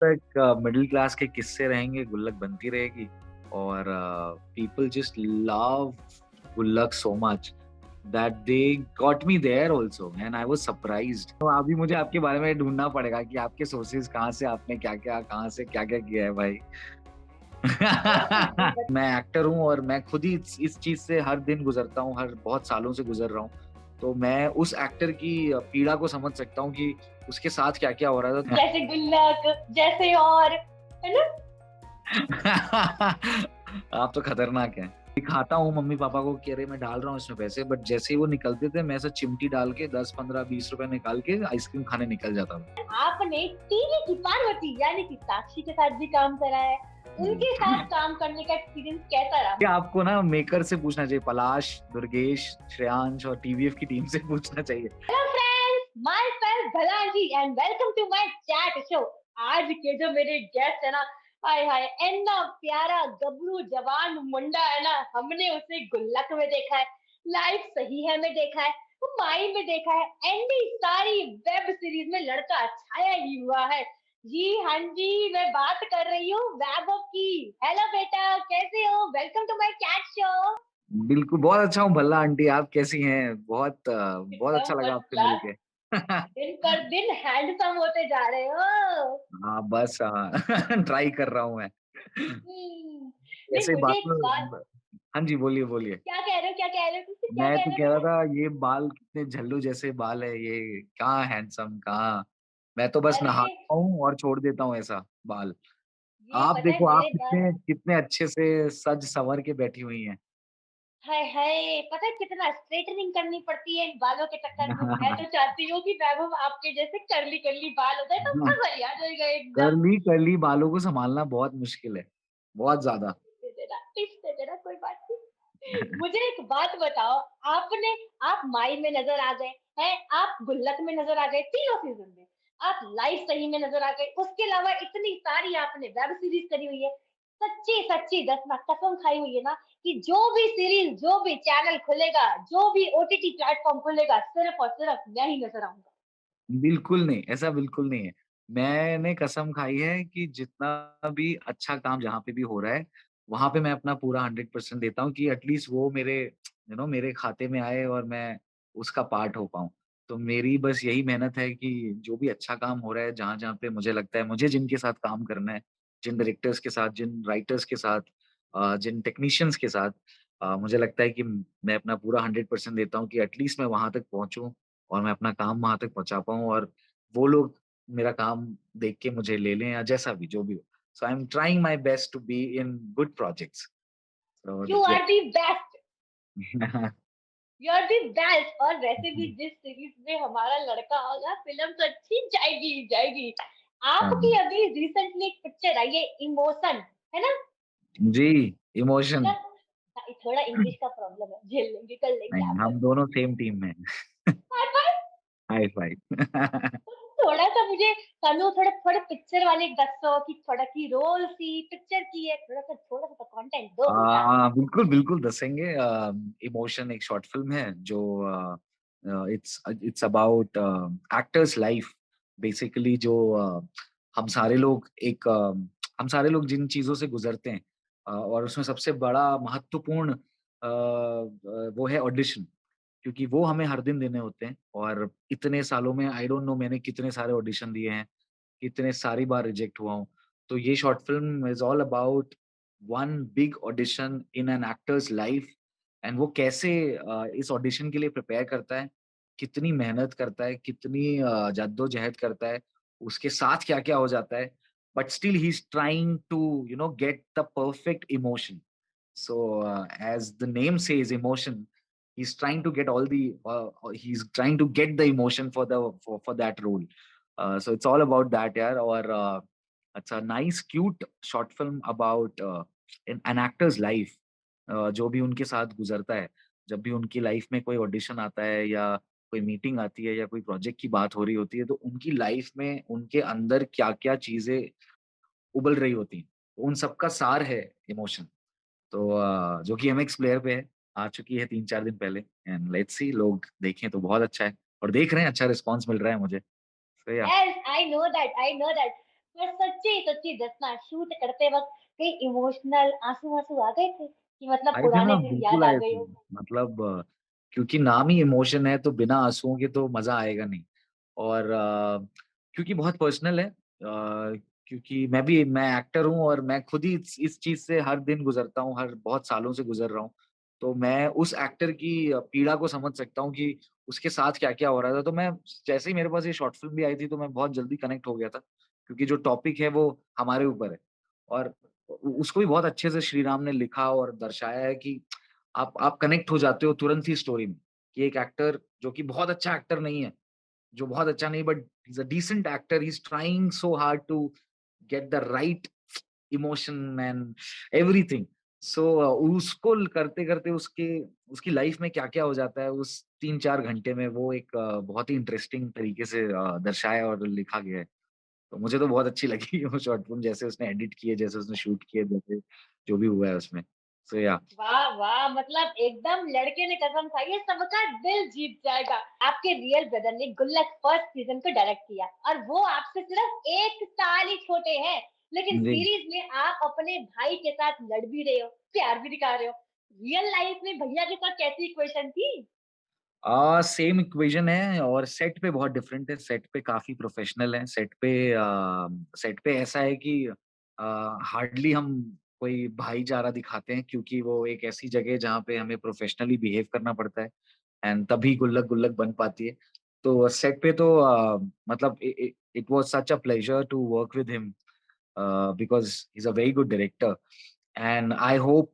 तक middle class के किस्से रहेंगे, गुल्लक बनती रहेगी और people just love Gullak so much that they got me there also and I was surprised. तो अभी मुझे आपके बारे में ढूँढना पड़ेगा कि आपके सोर्सेज़ कहाँ से, आपने क्या-क्या कहाँ से क्या-क्या किया है भाई। डेफिनेटली बट मैं एक्टर हूँ और मैं खुद ही इस चीज़ से हर दिन गुज़रता हूँ, हर बहुत सालों से गुज़र रहा हूँ। तो मैं उस एक्टर की पीड़ा को समझ सकता हूँ कि उसके साथ क्या-क्या हो रहा था। जैसे गुल्लक, जैसे और, है ना? आप तो खतरनाक हैं। दिखाता हूँ मम्मी-पापा को कि अरे मैं डाल रहा हूँ इसमें पैसे, बट जैसे ही वो निकलते थे मैं ऐसे चिमटी डाल के 10, 15, ₹20 निकाल के आइसक्रीम खाने निकल जाता था। आपने टीवी की पार्वती यानी कि साक्षी के साथ भी काम करा है। जी। उनके साथ काम करने का एक्सपीरियंस कैसा रहा? ये आपको ना मेकर से पूछना चाहिए, पलाश, दुर्गेश, श्रेयांश और टीवीएफ की टीम से पूछना चाहिए। Hello friends, myself Bhalaji and welcome to my chat show. आज के जो मेरे गेस्ट है ना, हाय हाय, इतना प्यारा गबरू जवान मुंडा है ना, हमने उसे गुल्लक में देखा है, लाइफ सही है में देखा है, माई में देखा है, एंडी सारी वेब सीरीज में लड़का छाया ही हुआ है। जी हाँ जी, मैं बात कर रही हूँ वैभव की। हेलो बेटा, कैसे हो? Welcome to my chat show. बिल्कुल, बहुत अच्छा हूँ भल्ला आंटी, आप कैसी हैं? बहुत अच्छा एकदम लगा फर्स्ट आपसे क्लास। मिलके। दिन पर दिन हैंडसम होते जा रहे हो। हाँ, बस ट्राई कर रहा हूँ मैं। नहीं ऐसे मुझे एक बात। बात हाँ जी, बोलिए, बोलिए। क्या कह रहे हो? क्या कह रहे हो? तुम क्या मैं कह तो रहे हो कह रहा बेटा? था ये बाल कितने झल्लू जैसे बाल है ये, कहाँ हैंडसम कहाँ? मैं तो बस अरे नहाता हूँ और छोड़ देता हूँ ऐसा बाल। ये आप पता है देखो आप मेरे बाल। कितने कितने अच्छे से सज-संवर के बैठी हुई हैं। हाय हाय, पता है कितना स्ट्रेटनिंग करनी पड़ती है इन बालों के चक्कर में। मैं तो चाहती हूँ कि वैभव आपके जैसे कर्ली कर्ली बाल हो जाए तो मजा ही आ जाएगा एकदम। कर्ली कर्ली बालों को सँभालना बहुत मुश्किल है, बहुत ज़्यादा। टिप्स दे देना, कोई बात नहीं। मुझे एक बात बताओ। आपने आप माई में नजर आ गए हैं, आप गुल्लक में नजर आ गए तीनों सीजन में, आप लाइफ सही में नजर आ गए, उसके अलावा इतनी सारी आपने वेब सीरीज करी हुई है। सच्ची सच्ची दसना कसम खाई हुई है ना कि जो भी सीरीज, जो भी चैनल खुलेगा, जो भी ओटीटी प्लेटफॉर्म खुलेगा, सिर्फ और सिर्फ मैं ही नजर आऊंगा। बिल्कुल नहीं, ऐसा बिल्कुल नहीं है। मैंने कसम खाई है कि जितना भी अच्छा काम जहाँ पे भी हो रहा है, वहाँ पे मैं अपना पूरा 100% देता हूँ कि एटलीस्ट वो मेरे मेरे खाते में आए और मैं उसका पार्ट हो पाऊँ। तो मेरी बस यही मेहनत है कि जो भी अच्छा काम हो रहा है, जहाँ-जहाँ पे मुझे लगता है मुझे जिनके साथ काम करना है, जिन डायरेक्टर्स के साथ, जिन राइटर्स के साथ जिन टेक्नीशियंस के साथ मुझे लगता है कि मैं अपना पूरा 100% देता हूँ कि एटलीस्ट मैं वहाँ तक पहुँचूँ और मैं अपना काम वहाँ तक पहुँचा पाऊँ और वो लोग मेरा काम देख के मुझे ले लें या जैसा भी, जो भी हो। So I am trying my best to be in good projects. So you yeah are the best. You are the best. और वैसे भी जिस सीरीज में हमारा लड़का होगा, फिल्म तो अच्छी जाएगी ही जाएगी। हाँ आपकी जी। अभी रिसेंटली एक पिक्चर आई है, इमोशन, है ना? जी, है इमोशन। ना? हाँ, थोड़ा इंग्लिश का प्रॉब्लम है, झेल लेंगे, कर लेंगे, नहीं, आप कर हम लो। दोनों सेम टीम में हैं। High five. High five. थोड़ा सा मुझे तनु थोड़ा थोड़ा पिक्चर वाले दसो कि थोड़ा की रोल सी पिक्चर की है, थोड़ा सा तो कंटेंट दो बेटा। बिल्कुल, बिल्कुल दसेंगे। इमोशन एक शॉर्ट फ़िल्म है जो it's about actors life basically जो हम सारे लोग हम सारे लोग जिन चीज़ों से गुज़रते हैं और उसमें सबसे बड़ा महत्वपूर्ण वो है ऑडिशन क्योंकि वो हमें हर दिन देने होते हैं और इतने सालों में आई डोंट नो मैंने कितने सारे ऑडिशन दिए हैं, कितने सारी बार रिजेक्ट हुआ हूँ। तो ये short film is all about one big audition in an actors life and वो कैसे इस ऑडिशन के लिए प्रिपेयर करता है, कितनी मेहनत करता है, कितनी जद्दोजहद करता है, उसके साथ क्या-क्या हो जाता है, but still he is trying to get the perfect emotion. So, as the name says, emotion, he's trying to get the emotion for that role. So it's all about that, यार. और it's a nice, cute short film about an actor's life. जो भी उनके साथ गुजरता है, जब भी उनकी लाइफ में कोई ऑडिशन आता है या कोई मीटिंग आती है या कोई प्रोजेक्ट की बात हो रही होती है, तो उनकी लाइफ में उनके अंदर क्या-क्या चीज़ें उबल रही होती हैं, उन सब का सार है इमोशन। तो जो कि एमएक्स प्लेयर पे है, आ चुकी है 3-4 दिन पहले एंड लेट्स सी लोग देखें तो बहुत अच्छा है और देख रहे हैं, अच्छा रिस्पॉन्स मिल रहा है मुझे। तो या yes, I know that, I know that. पर सच्ची सच्ची दसना शूट करते वक्त कहीं इमोशनल आंसू आंसू आ गए थे कि मतलब आए थे ना, पुराने दिन बिल्कुल याद आ आए गए थे। हो? मतलब क्योंकि नाम ही इमोशन है तो बिना आँसुओं के तो मज़ा आएगा नहीं। और क्योंकि बहुत पर्सनल है, क्योंकि मैं एक्टर हूँ और मैं खुद ही इस चीज़ से हर दिन गुज़रता हूँ, हर बहुत सालों से गुज़र रहा हूँ। तो मैं उस एक्टर की पीड़ा को समझ सकता हूँ कि उसके साथ क्या-क्या हो रहा था। तो मैं जैसे ही मेरे पास ये शॉर्ट फ़िल्म भी आई थी तो मैं बहुत जल्दी कनेक्ट हो गया था, क्योंकि जो टॉपिक है वो हमारे ऊपर है। और उसको भी बहुत अच्छे से श्री राम ने लिखा और दर्शाया है कि आप कनेक्ट हो जाते हो तुरंत ही स्टोरी में, कि एक एक्टर जो कि बहुत अच्छा एक्टर नहीं है, जो बहुत अच्छा नहीं, but he is a decent actor, he is trying so hard to get the right emotion and everything. So उसको करते-करते उसके उसकी लाइफ में क्या-क्या हो जाता है उस 3-4 घंटे में, वो एक बहुत ही इंटरेस्टिंग तरीके से दर्शाया और लिखा गया है। तो मुझे तो बहुत अच्छी लगी वो शॉर्ट फ़िल्म, जैसे उसने एडिट की है, जैसे उसने शूट किया, जैसे जो भी हुआ है उसमें। सो या वाह वाह, मतलब एकदम लड़के ने कसम खाई है सबका दिल जीत जाएगा। आपके रियल ब्रदर ने गुल्लक फर्स्ट सीजन को डायरेक्ट किया और वो आपसे सिर्फ 1 साल ही छोटे हैं, लेकिन जी। सीरीज में आप अपने भाई के साथ लड़ भी रहे हो, प्यार भी दिखा रहे हो। रियल लाइफ में भैया के साथ कैसी इक्वेशन थी? सेम इक्वेशन है और सेट पे बहुत डिफरेंट है, सेट पे काफ़ी प्रोफ़ेशनल है, सेट पे ऐसा है कि हार्डली हम कोई भाईचारा दिखाते हैं, क्योंकि वो एक ऐसी जगह है जहाँ पे हमें प्रोफ़ेशनली बिहेव करना पड़ता है एंड तभी गुल्लक गुल्लक बन पाती है। तो सेट पे तो मतलब it was such a pleasure to work with him, because he is a very good director and I hope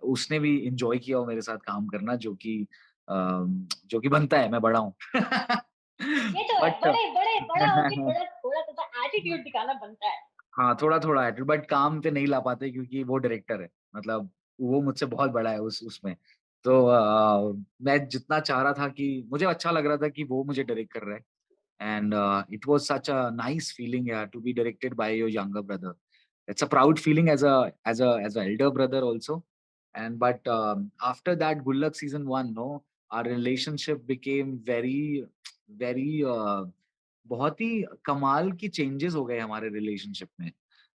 उसने भी एन्जॉय किया हो मेरे साथ काम करना, जो कि बनता है, मैं बड़ा हूँ। ये तो है, बट बड़े बड़े बड़ा होके थोड़ा थोड़ा सा एटीट्यूड दिखाना बनता है। हाँ, थोड़ा-थोड़ा एटीट्यूड, बट काम पे नहीं ला पाते क्योंकि वो डायरेक्टर है। मतलब वो मुझसे बहुत बड़ा है उस उसमें। तो मैं जितना चाह रहा था कि मुझे अच्छा लग रहा था कि वो मुझे डायरेक्ट कर रहा है। And it was such a nice feeling, yeah, to be directed by your younger brother. It's a proud feeling as a elder brother also. And but after that Gullak season one, no, our relationship became very बहुत ही कमाल की changes हो गए हमारे relationship में.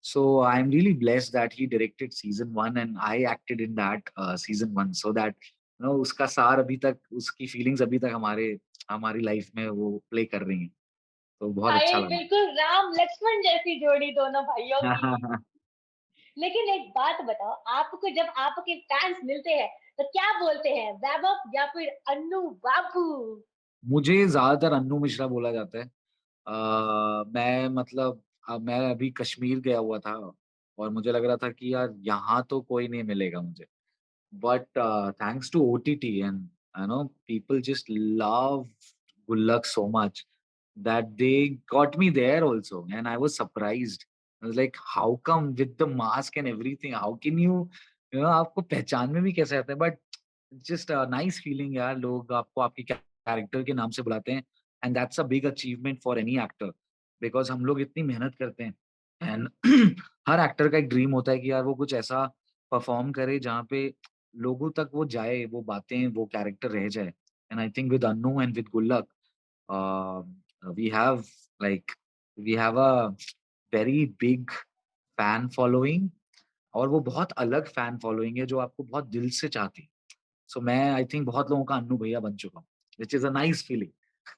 So I'm really blessed that he directed season one and I acted in that season one, so that उसका सार अभी तक, उसकी फीलिंग्स अभी तक हमारी लाइफ में वो प्ले कर रही हैं। तो बहुत भाई अच्छा लगा। बिल्कुल राम लक्ष्मण जैसी जोड़ी दोनों भाइयों की। लेकिन एक बात बताओ, आपको जब आपके फैन्स मिलते हैं तो क्या बोलते हैं, वैभव या फिर अन्नू बाबू? मुझे ज़्यादातर अन्नू मिश्रा बोला जाता है। मैं मतलब मैं अभी कश्मीर गया हुआ था और मुझे लग रहा था कि यार यहाँ तो कोई नहीं मिलेगा मुझे। But thanks to OTT and people just love Gullak so much that they got me there also, and I was surprised. I was like, how come with the mask and everything? How can आपको पहचान में भी कैसे आता है? But just a nice feeling यार, लोग आपको आपके कैरेक्टर के नाम से बुलाते हैं and that's a big achievement for any actor, because हम लोग इतनी मेहनत करते हैं एंड हर एक्टर का एक ड्रीम होता है कि यार वो कुछ ऐसा परफॉर्म करे जहाँ पे लोगों तक वो जाए, वो बातें, वो कैरेक्टर रह जाए। And I think with Annu and with Gullak we have like we have a very big fan following, और वो बहुत अलग फैन फॉलोइंग है जो आपको बहुत दिल से चाहती है। सो मैं आई थिंक बहुत लोगों का अन्नू भैया बन चुका हूँ, which is a nice feeling.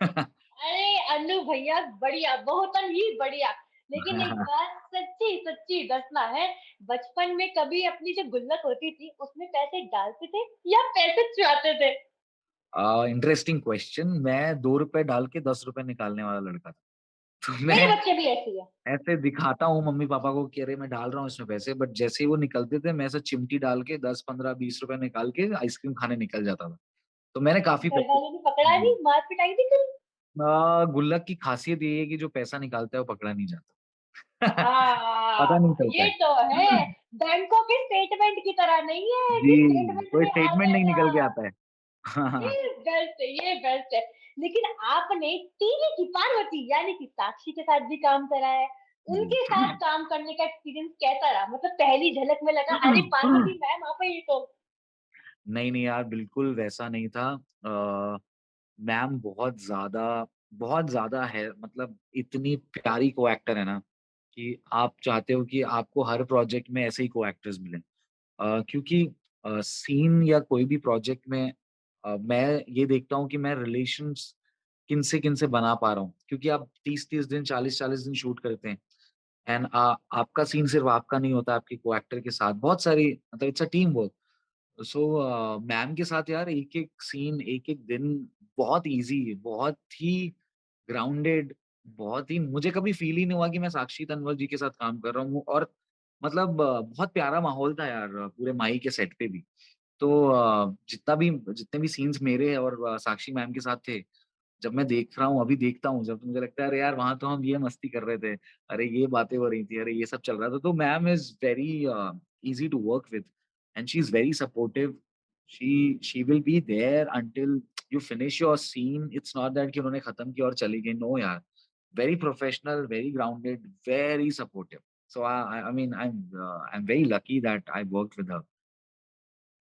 अरे अन्नू भैया बढ़िया, बहुत ही बढ़िया। लेकिन एक बात सच्ची सच्ची दसना है, बचपन में कभी अपनी जो गुल्लक होती थी उसमें पैसे डालते थे या पैसे चुराते थे? Interesting question. मैं ₹2 डाल के ₹10 निकालने वाला लड़का था। तो मेरे मैं बच्चे भी ऐसी है। ऐसे दिखाता हूँ मम्मी-पापा को कि अरे मैं डाल रहा हूँ इसमें पैसे, बट जैसे ही वो निकलते थे मैं ऐसे चिमटी डाल के 10, 15, ₹20 निकाल के आइसक्रीम खाने निकल जाता था। तो मैंने काफ़ी घर पैसे। वालों ने पकड़ा जी। नहीं, मार पिटाई नहीं करी? गुल्लक की खासियत ये है कि जो पैसा निकालता है वो पकड़ा नहीं जाता। पता नहीं चलता ये है। तो है। बैंकों के स्टेटमेंट की तरह नहीं है जी, कि स्टेटमेंट कोई में आ स्टेटमेंट नहीं निकल के जाएगा। आता है। हाँ, ये बेस्ट है, ये बेस्ट है। लेकिन आपने टीवी की पार्वती यानी कि साक्षी के साथ भी काम करा है। जी। उनके साथ काम करने का एक्सपीरियंस कैसा रहा? मतलब पहली झलक में लगा अरे पार्वती मैम आप ही तो। नहीं, नहीं यार, बिल्कुल वैसा नहीं था। मैम बहुत ज़्यादा है, मतलब इतनी प्यारी को एक्टर है ना, कि आप चाहते हो कि आपको हर प्रोजेक्ट में ऐसे ही को-एक्टर्स मिलें। क्योंकि सीन या कोई भी प्रोजेक्ट में मैं ये देखता हूँ कि मैं रिलेशंस किनसे-किनसे बना पा रहा हूँ। क्योंकि आप 30-30 दिन, 40-40 दिन शूट करते हैं एंड आपका सीन सिर्फ़ आपका नहीं होता, आपके को-एक्टर के साथ बहुत सारी मतलब it's a team work. So ma'am के साथ यार एक-एक सीन, एक-एक दिन बहुत ईज़ी, बहुत ही ग्राउंडेड, बहुत ही मुझे कभी फ़ील ही नहीं हुआ कि मैं साक्षी तन्वर जी के साथ काम कर रहा हूँ और मतलब बहुत प्यारा माहौल था यार पूरे माही के सेट पे भी। तो जितने भी सीन्स मेरे और साक्षी मैम के साथ थे, जब मैं देख रहा हूँ, अभी देखता हूँ जब तो मुझे लगता है अरे यार वहाँ तो हम ये मस्ती कर रहे थे, अरे ये बातें हो रही थी, अरे ये सब चल रहा था। तो ma'am is very easy to work with and she is very supportive. She will be there until you finish your scene. It's not that कि उन्होंने खत्म किया और चली गई। नो यार, very professional, very grounded, very supportive. So I mean I'm very lucky that I worked with her.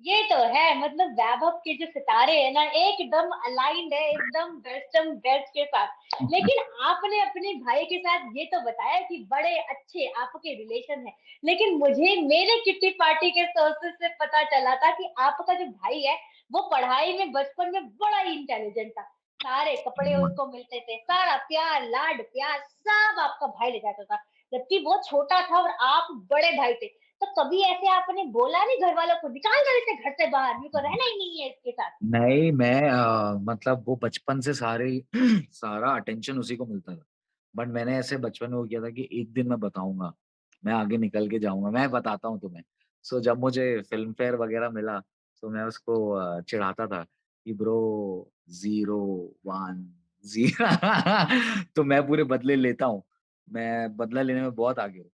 ये तो है मतलब वैभव के जो सितारे हैं ना एकदम अलाइंड है एकदम वेस्टर्न बेस्ट के साथ। लेकिन आपने अपने भाई के साथ ये तो बताया कि बड़े अच्छे आपके रिलेशन है, लेकिन मुझे मेरे किट्टी पार्टी के सोर्सेस से पता चला था कि आपका जो भाई है वो पढ़ाई में बचपन में बड़ा ही इंटेलिजेंट था। सारे कपड़े हम्म। उसको मिलते थे, सारा प्यार लाड प्यार सब आपका भाई ले जाता था, जबकि वो छोटा था और आप बड़े भाई थे। तो कभी ऐसे आपने बोला नहीं घर वालों को निकाल दो इसे घर से बाहर, मेरे को रहना ही नहीं है इसके साथ? नहीं, मैं मतलब वो बचपन से सारे सारा अटेंशन उसी को मिलता था। बट मैंने ऐसे बचपन में वो किया था कि एक दिन मैं बताऊँगा, मैं आगे निकल के जाऊँगा, मैं बताता हूँ तुम्हें। सो जब मुझे फ़िल्म फेयर वगैरह मिला, तो मैं उसको चिढ़ाता था कि ब्रो 0 1 0 तो मैं पूरे बदले लेता हूँ। मैं बदला लेने में बहुत आगे हूँ,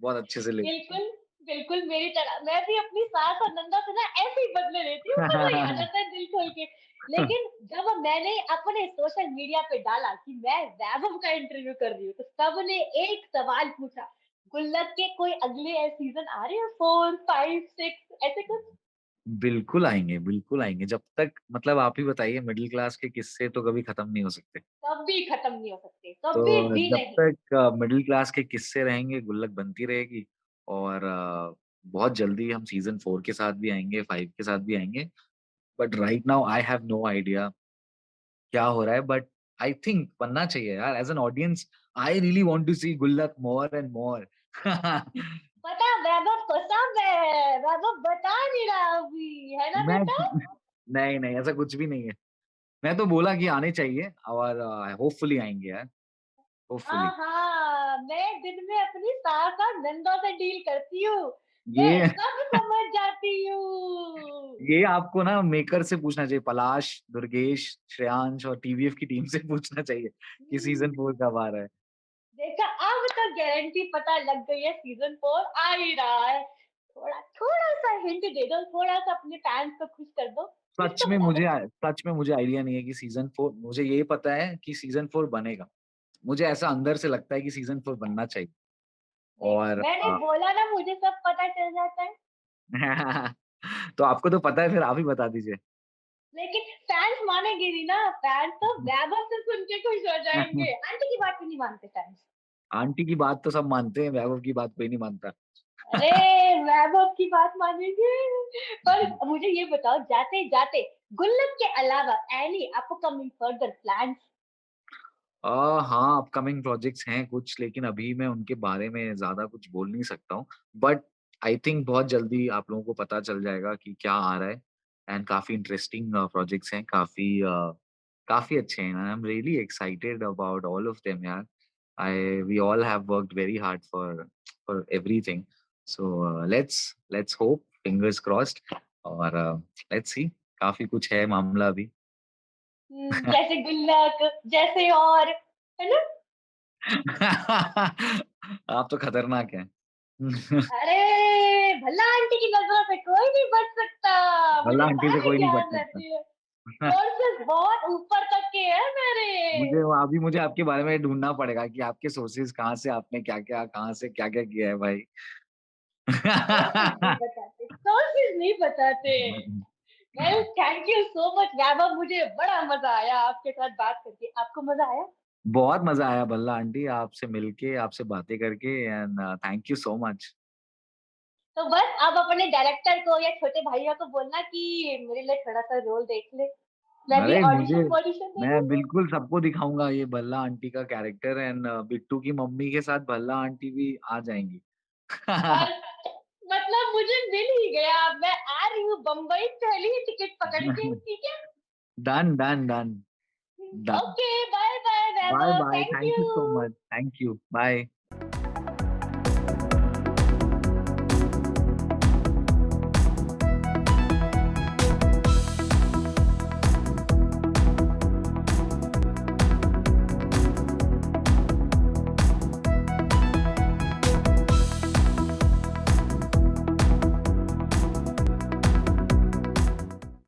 बहुत अच्छे से लेता हूँ। बिल्कुल, बिल्कुल मेरी तरह मैं भी अपनी सास और नंदा से ना ऐसे ही बदले लेती हूँ, मज़ा ही आ जाता है दिल खोल के। लेकिन जब मैंने अपने सोशल मीडिया पे डाला कि मैं वैभव का इंटरव्यू कर रही हूँ, तो सबने एक सवाल पूछा, गुल्लक के कोई अगले सीज़न आ रहे हैं 4, 5, 6 ऐसे कुछ? बिल्कुल आएँगे। जब तक मतलब आप ही बताइए मिडल क्लास के किस्से तो कभी खत्म नहीं हो सकते। कभी खत्म नहीं हो सकते, कभी तो भी जब नहीं। तक मिडल क्लास के किस्से रहेंगे, गुल्लक बनती रहेगी और बहुत जल्दी हम सीज़न 4 के साथ भी आएँगे, 5 के साथ भी आएँगे। But right now I have no idea क्या हो रहा है बट आई थिंक बनना चाहिए यार as an audience I really want to see Gullak more and more. पता वैभव को सब है, वैभव बता नहीं रहा अभी, है ना मैं बेटा? नहीं, ऐसा कुछ भी नहीं है। मैं तो बोला कि आने चाहिए और होपफुली आएँगे यार, होपफुली। मैं दिन में अपनी सास और नंदों से डील करती हूँ, मैं ये सब समझ जाती हूँ। ये आपको ना मेकर से पूछना चाहिए, पलाश, दुर्गेश, श्रेयांश और टीवीएफ की टीम से पूछना चाहिए कि सीज़न 4 कब आ रहा है। देखा अब तो गारंटी पता लग गई है सीज़न 4 आ ही रहा है। थोड़ा-सा हिंट दे दो, थोड़ा-सा अपने फैन्स को खुश कर दो, कुछ तो बता दो। सच में मुझे आइडिया नहीं है कि सीज़न 4 मुझे ये पता है कि सीज़न 4 बनेगा। मुझे ऐसा अंदर से लगता है कि सीज़न 4 बनना चाहिए देखा और मैंने बोला ना मुझे सब पता चल जाता है। तो आपको तो पता है फिर आप ही बता दीजिए। लेकिन फैन्स मानेंगे नहीं ना, फैन्स तो वैभव से सुन के खुश हो जाएँगे। आंटी की बात क्यों नहीं मानते फैन्स? आंटी की बात तो सब मानते हैं, वैभव की बात कोई नहीं मानता। अरे! वैभव की बात मानेंगे। पर मुझे ये बताओ जाते-जाते गुल्लक के अलावा एनी अपकमिंग फर्दर प्लान्स? हाँ, अपकमिंग प्रोजेक्ट्स हैं कुछ लेकिन अभी मैं उनके बारे में ज़्यादा कुछ बोल नहीं सकता हूँ। बट आई थिंक बहुत जल्दी आप लोगों को पता चल जाएगा कि क्या आ रहा है एंड काफ़ी इंटरेस्टिंग प्रोजेक्ट्स हैं, काफ़ी अच्छे हैं। I am really excited about all of them यार। I we all have worked very hard for everything. So let's hope fingers crossed और लेट्स सी काफ़ी कुछ है मामला अभी। जैसे गुल्लक, जैसे और, है ना? आप तो खतरनाक हैं। अरे! भला आंटी की नज़रों से कोई नहीं बच सकता, भला मुझे आंटी से सारी कोई नहीं बच ज्ञान सकता। रहती है। सोर्सेज़ बहुत ऊपर तक के हैं मेरे। मुझे आपके बारे में ढूँढना पड़ेगा कि आपके सोर्सेज़ कहाँ से आपने क्या-क्या कहाँ से क्या-क्या किया है भाई। सोर्सेज़ नहीं बताते। Well thank you so much Vaibhav, मुझे बड़ा मज़ा आया आपके साथ बात करके। आपको मज़ा आया? बहुत मज़ा आया बल्ला आंटी आपसे मिलके, आपसे बातें करके and thank you so much. तो बस अब अपने डायरेक्टर को या छोटे भैया को बोलना कि मेरे लिए थोड़ा-सा रोल देख ले। मैं भी अरे मुझे ऑडिशन दे मैं दूँगी। बिल्कुल सबको दिखाऊँगा ये भल्ला आंटी का कैरेक्टर एंड बिट्टू की मम्मी के साथ भल्ला आंटी भी आ जाएँगी। और मतलब मुझे मिल ही गया, मैं आ रही हूँ बम्बई पहली ही टिकट पकड़ के, ठीक है? Done, done, done, done. Okay, bye bye bye Vaibhav, bye, thank thank you. You so much. Thank you, bye.